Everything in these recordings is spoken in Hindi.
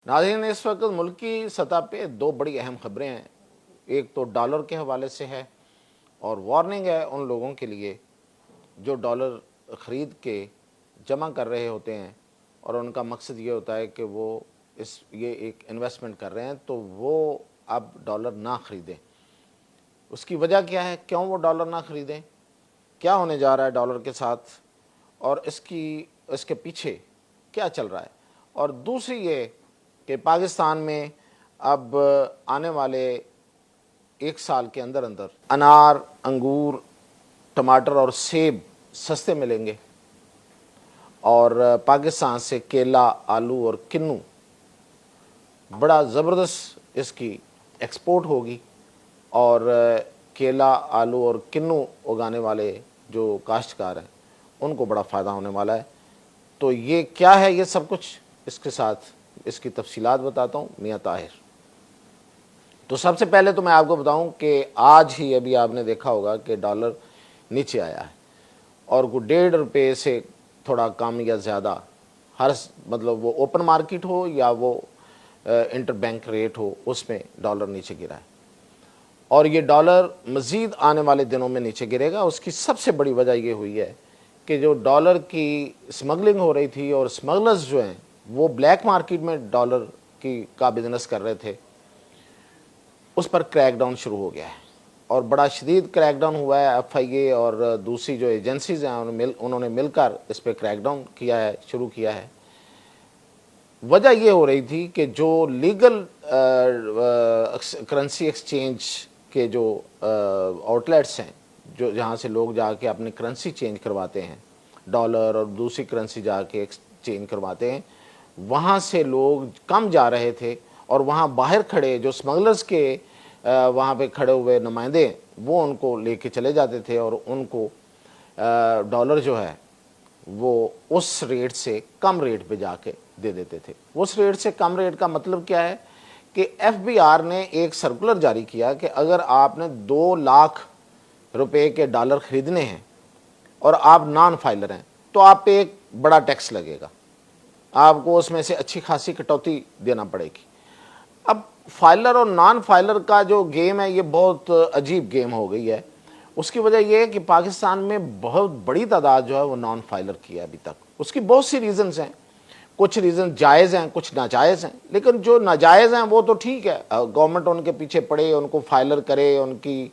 नाज़रीन, इस वक्त मुल्क की सतह पे दो बड़ी अहम खबरें हैं। एक तो डॉलर के हवाले से है और वार्निंग है उन लोगों के लिए जो डॉलर ख़रीद के जमा कर रहे होते हैं और उनका मकसद ये होता है कि वो ये एक इन्वेस्टमेंट कर रहे हैं, तो वो अब डॉलर ना ख़रीदें। उसकी वजह क्या है, क्यों वो डॉलर ना ख़रीदें, क्या होने जा रहा है डॉलर के साथ और इसके पीछे क्या चल रहा है। और दूसरी ये कि पाकिस्तान में अब आने वाले एक साल के अंदर अंदर अनार, अंगूर, टमाटर और सेब सस्ते मिलेंगे और पाकिस्तान से केला, आलू और किन्नू बड़ा ज़बरदस्त इसकी एक्सपोर्ट होगी और केला, आलू और किन्नू उगाने वाले जो काश्तकार हैं उनको बड़ा फ़ायदा होने वाला है। तो ये क्या है, ये सब कुछ इसके साथ इसकी तफसीलात बताता हूँ मियाँ ताहिर। तो सबसे पहले तो मैं आपको बताऊं कि आज ही अभी आपने देखा होगा कि डॉलर नीचे आया है और को ₹1.5 से थोड़ा कम या ज़्यादा मतलब वो ओपन मार्केट हो या वो इंटर बैंक रेट हो, उसमें डॉलर नीचे गिरा है और ये डॉलर मज़ीद आने वाले दिनों में नीचे गिरेगा। उसकी सबसे बड़ी वजह ये हुई है कि जो डॉलर की स्मगलिंग हो रही थी और स्मगलर्स जो हैं वो ब्लैक मार्केट में डॉलर का बिजनेस कर रहे थे, उस पर क्रैकडाउन शुरू हो गया है और बड़ा शदीद क्रैकडाउन हुआ है। FIA और दूसरी जो एजेंसीज हैं उन्होंने मिलकर इस पर क्रैकडाउन शुरू किया है। वजह ये हो रही थी कि जो लीगल करेंसी एक्सचेंज के जो आउटलेट्स हैं, जो जहाँ से लोग जाके अपनी करेंसी चेंज करवाते हैं, डॉलर और दूसरी करेंसी जाके एक्सचेंज करवाते हैं, वहाँ से लोग कम जा रहे थे और वहाँ बाहर खड़े जो स्मगलर्स के वहाँ पे खड़े हुए नुमाइंदे वो उनको लेके चले जाते थे और उनको डॉलर जो है वो उस रेट से कम रेट पे जाके दे देते थे। उस रेट से कम रेट का मतलब क्या है कि FBR ने एक सर्कुलर जारी किया कि अगर आपने 2 लाख रुपए के डॉलर ख़रीदने हैं और आप नॉन फाइलर हैं तो आप पे एक बड़ा टैक्स लगेगा, आपको उसमें से अच्छी खासी कटौती देना पड़ेगी। अब फाइलर और नॉन फाइलर का जो गेम है ये बहुत अजीब गेम हो गई है। उसकी वजह यह है कि पाकिस्तान में बहुत बड़ी तादाद जो है वो नॉन फाइलर की है अभी तक। उसकी बहुत सी रीज़न्स हैं, कुछ रीज़न जायज़ हैं, कुछ नाजायज़ हैं, लेकिन जो नाजायज़ हैं वो तो ठीक है, गवर्नमेंट उनके पीछे पड़े, उनको फाइलर करे, उनकी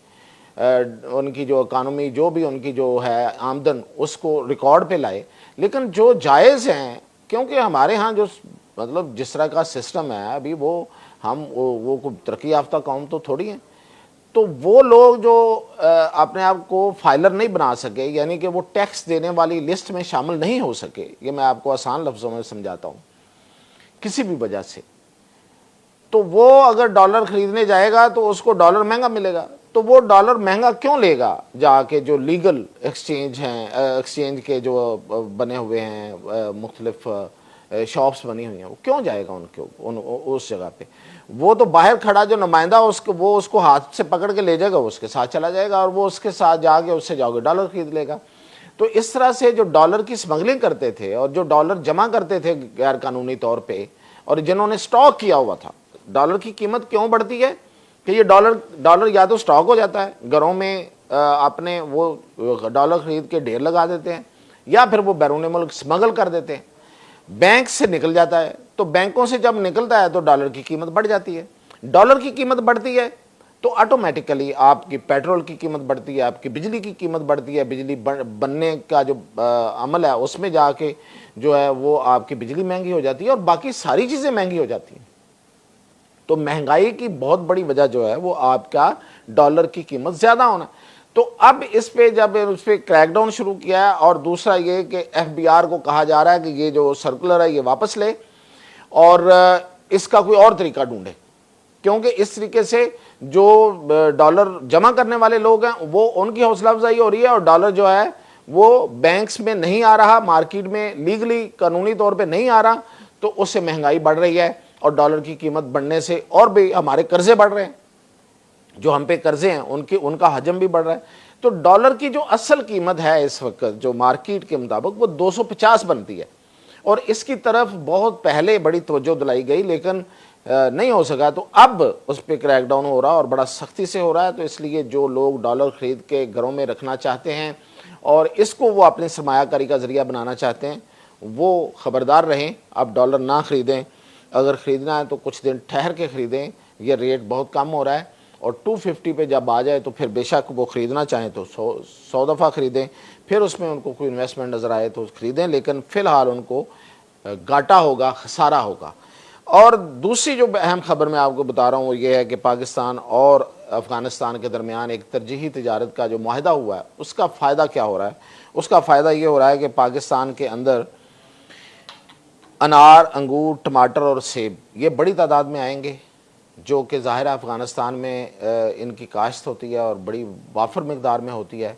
जो इकानमी जो भी उनकी जो है आमदन उसको रिकॉर्ड पे लाए। लेकिन जो जायज़ हैं, क्योंकि हमारे यहाँ जो मतलब जिस तरह का सिस्टम है अभी वो कोई तरक्की याफ्ता कौम तो थोड़ी है, तो वो लोग जो अपने आप को फाइलर नहीं बना सके, यानी कि वो टैक्स देने वाली लिस्ट में शामिल नहीं हो सके, ये मैं आपको आसान लफ्ज़ों में समझाता हूँ, किसी भी वजह से, तो वो अगर डॉलर ख़रीदने जाएगा तो उसको डॉलर महंगा मिलेगा। तो वो डॉलर महंगा क्यों लेगा जाके जो लीगल एक्सचेंज हैं, एक्सचेंज के जो बने हुए हैं, मुख्तलिफ शॉप्स बनी हुई हैं, वो क्यों जाएगा उस जगह पे। वो तो बाहर खड़ा जो नुमाइंदा वो उसको हाथ से पकड़ के ले जाएगा, उसके साथ चला जाएगा और वो उसके साथ जाके उससे जाओगे डॉलर खरीद लेगा। तो इस तरह से जो डॉलर की स्मगलिंग करते थे और जो डॉलर जमा करते थे गैर कानूनी तौर पे और जिन्होंने स्टॉक किया हुआ था, डॉलर की कीमत क्यों बढ़ती है कि ये डॉलर या तो स्टॉक हो जाता है घरों में, अपने वो डॉलर खरीद के ढेर लगा देते हैं, या फिर वो बैरून मुल्क स्मगल कर देते हैं, बैंक से निकल जाता है। तो बैंकों से जब निकलता है तो डॉलर की कीमत बढ़ जाती है। डॉलर की कीमत बढ़ती है तो ऑटोमेटिकली आपकी पेट्रोल की कीमत बढ़ती है, आपकी बिजली की कीमत बढ़ती है, बिजली बनने का जो अमल है उसमें जाके जो है वो आपकी बिजली महंगी हो जाती है और बाकी सारी चीज़ें महंगी हो जाती हैं। तो महंगाई की बहुत बड़ी वजह जो है वो आपका डॉलर की कीमत ज़्यादा होना। तो अब इस पे जब उस पर क्रैकडाउन शुरू किया है और दूसरा ये कि FBR को कहा जा रहा है कि ये जो सर्कुलर है ये वापस ले और इसका कोई और तरीका ढूंढे, क्योंकि इस तरीके से जो डॉलर जमा करने वाले लोग हैं वो उनकी हौसला अफजाई हो रही है और डॉलर जो है वो बैंक्स में नहीं आ रहा, मार्केट में लीगली कानूनी तौर पे नहीं आ रहा, तो उससे महंगाई बढ़ रही है और डॉलर की कीमत बढ़ने से और भी हमारे कर्जे बढ़ रहे हैं, जो हम पे कर्जे हैं उनका हजम भी बढ़ रहा है। तो डॉलर की जो असल कीमत है इस वक्त जो मार्केट के मुताबिक वो 250 बनती है और इसकी तरफ बहुत पहले बड़ी तवज्जो दिलाई गई, लेकिन नहीं हो सका। तो अब उस पर क्रैकडाउन हो रहा है और बड़ा सख्ती से हो रहा है। तो इसलिए जो लोग डॉलर ख़रीद के घरों में रखना चाहते हैं और इसको वो अपनी सरमायाकारी का ज़रिया बनाना चाहते हैं, वो ख़बरदार रहें, अब डॉलर ना ख़रीदें। अगर ख़रीदना है तो कुछ दिन ठहर के ख़रीदें, ये रेट बहुत कम हो रहा है। और 250 पे जब आ जाए तो फिर बेशक वो ख़रीदना चाहें तो 100 दफ़ा ख़रीदें, फिर उसमें उनको कोई इन्वेस्टमेंट नज़र आए तो ख़रीदें, लेकिन फ़िलहाल उनको घाटा होगा, खसारा होगा। और दूसरी जो अहम खबर मैं आपको बता रहा हूँ वो ये है कि पाकिस्तान और अफ़गानिस्तान के दरमियान एक तरजीही तिजारत का जो माहिदा हुआ है, उसका फ़ायदा क्या हो रहा है? उसका फ़ायदा ये हो रहा है कि पाकिस्तान के अंदर अनार, अंगूर, टमाटर और सेब ये बड़ी तादाद में आएंगे, जो कि ज़ाहिर है अफ़गानिस्तान में इनकी काश्त होती है और बड़ी वाफर मकदार में होती है।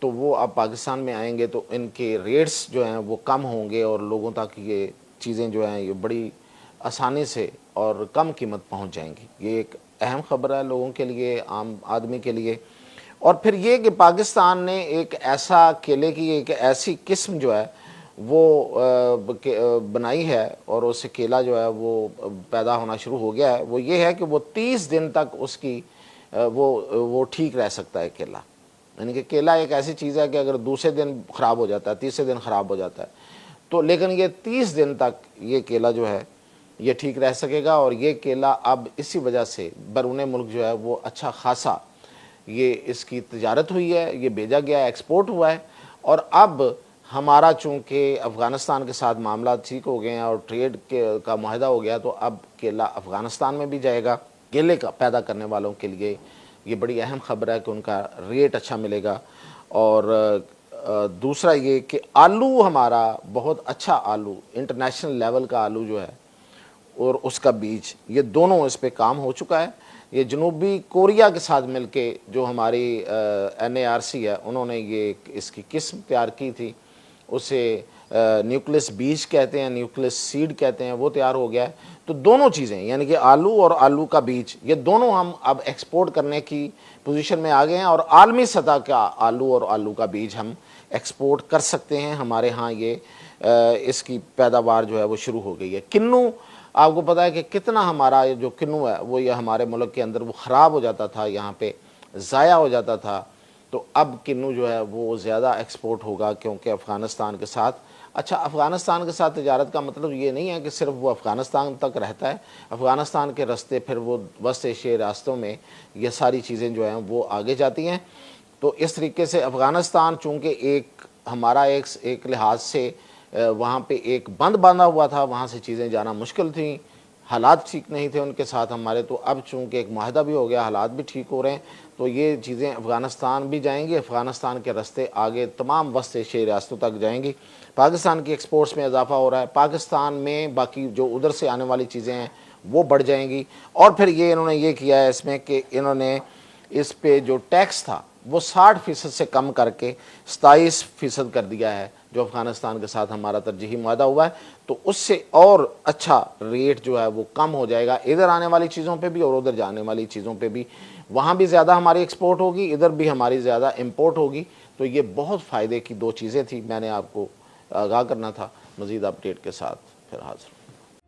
तो वो अब पाकिस्तान में आएंगे तो इनके रेट्स जो हैं वो कम होंगे और लोगों तक ये चीज़ें जो हैं ये बड़ी आसानी से और कम कीमत पहुंच जाएंगी। ये एक अहम खबर है लोगों के लिए, आम आदमी के लिए। और फिर ये कि पाकिस्तान ने एक ऐसा केले की एक ऐसी किस्म जो है वो बनाई है और उससे केला जो है वो पैदा होना शुरू हो गया है। वो ये है कि वो 30 दिन तक उसकी वो ठीक रह सकता है केला। यानी कि केला एक ऐसी चीज़ है कि अगर दूसरे दिन ख़राब हो जाता है, तीसरे दिन ख़राब हो जाता है, तो लेकिन ये 30 दिन तक ये केला जो है ये ठीक रह सकेगा। और ये केला अब इसी वजह से बैरून मुल्क जो है वो अच्छा खासा ये इसकी तिजारत हुई है, ये भेजा गया, एक्सपोर्ट हुआ है। और अब हमारा चूँकि अफ़गानिस्तान के साथ मामला ठीक हो गए हैं और ट्रेड का मुआहदा हो गया, तो अब केला अफ़गानिस्तान में भी जाएगा। केले का पैदा करने वालों के लिए ये बड़ी अहम खबर है कि उनका रेट अच्छा मिलेगा। और दूसरा ये कि आलू हमारा बहुत अच्छा आलू, इंटरनेशनल लेवल का आलू जो है और उसका बीज, ये दोनों इस पे काम हो चुका है। ये जनूबी कोरिया के साथ मिलके जो हमारी NARC है, उन्होंने ये इसकी किस्म तैयार की थी, उसे न्यूक्लियस बीज कहते हैं, न्यूक्लियस सीड कहते हैं, वो तैयार हो गया है। तो दोनों चीज़ें यानी कि आलू और आलू का बीज, ये दोनों हम अब एक्सपोर्ट करने की पोजीशन में आ गए हैं और आलमी सतह का आलू और आलू का बीज हम एक्सपोर्ट कर सकते हैं। हमारे यहाँ ये इसकी पैदावार जो है वो शुरू हो गई है। किन्नू, आपको पता है कि कितना हमारा जो किन्नू है वो ये हमारे मुल्क के अंदर वो ख़राब हो जाता था, यहाँ पे ज़ाया हो जाता था। तो अब किन्नू जो है वो ज़्यादा एक्सपोर्ट होगा क्योंकि अफ़गानिस्तान के साथ, अच्छा अफ़गानिस्तान के साथ तिजारत का मतलब ये नहीं है कि सिर्फ वो अफ़गानिस्तान तक रहता है। अफ़गानिस्तान के रास्ते फिर वो वस्त एशियाई रास्तों में ये सारी चीज़ें जो हैं वो आगे जाती हैं। तो इस तरीके से अफ़गानिस्तान चूँकि एक हमारा एक लिहाज से वहाँ पे एक बंद बांधा हुआ था, वहाँ से चीज़ें जाना मुश्किल थी, हालात ठीक नहीं थे उनके साथ हमारे। तो अब चूँकि एक मुआहदा भी हो गया, हालात भी ठीक हो रहे हैं, तो ये चीज़ें अफ़गानिस्तान भी जाएंगी, अफ़गानिस्तान के रास्ते आगे तमाम वस्त एशियाई रास्तों तक जाएंगी। पाकिस्तान की एक्सपोर्ट्स में इजाफा हो रहा है, पाकिस्तान में बाकी जो उधर से आने वाली चीज़ें हैं वो बढ़ जाएंगी। और फिर ये इन्होंने ये किया है इसमें कि इन्होंने इस पे जो टैक्स था वो 60% से कम करके 27% कर दिया है, जो अफ़गानिस्तान के साथ हमारा तरजीही मुआहदा हुआ है। तो उससे और अच्छा रेट जो है वो कम हो जाएगा, इधर आने वाली चीज़ों पे भी और उधर जाने वाली चीज़ों पे भी। वहाँ भी ज़्यादा हमारी एक्सपोर्ट होगी, इधर भी हमारी ज़्यादा इंपोर्ट होगी। तो ये बहुत फ़ायदे की दो चीज़ें थी, मैंने आपको आगाह करना था। मज़ीद अपडेट के साथ फिर हाजिर।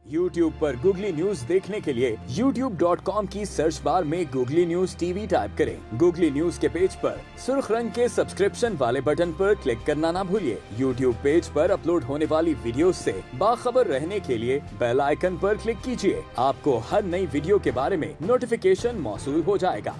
YouTube पर गूगली न्यूज देखने के लिए youtube.com की सर्च बार में गूगली न्यूज TV टाइप करें। गूगली न्यूज के पेज पर सुर्ख रंग के सब्सक्रिप्शन वाले बटन पर क्लिक करना ना भूलिए। YouTube पेज पर अपलोड होने वाली वीडियोस से बाखबर रहने के लिए बेल आइकन पर क्लिक कीजिए। आपको हर नई वीडियो के बारे में नोटिफिकेशन मौसूल हो जाएगा।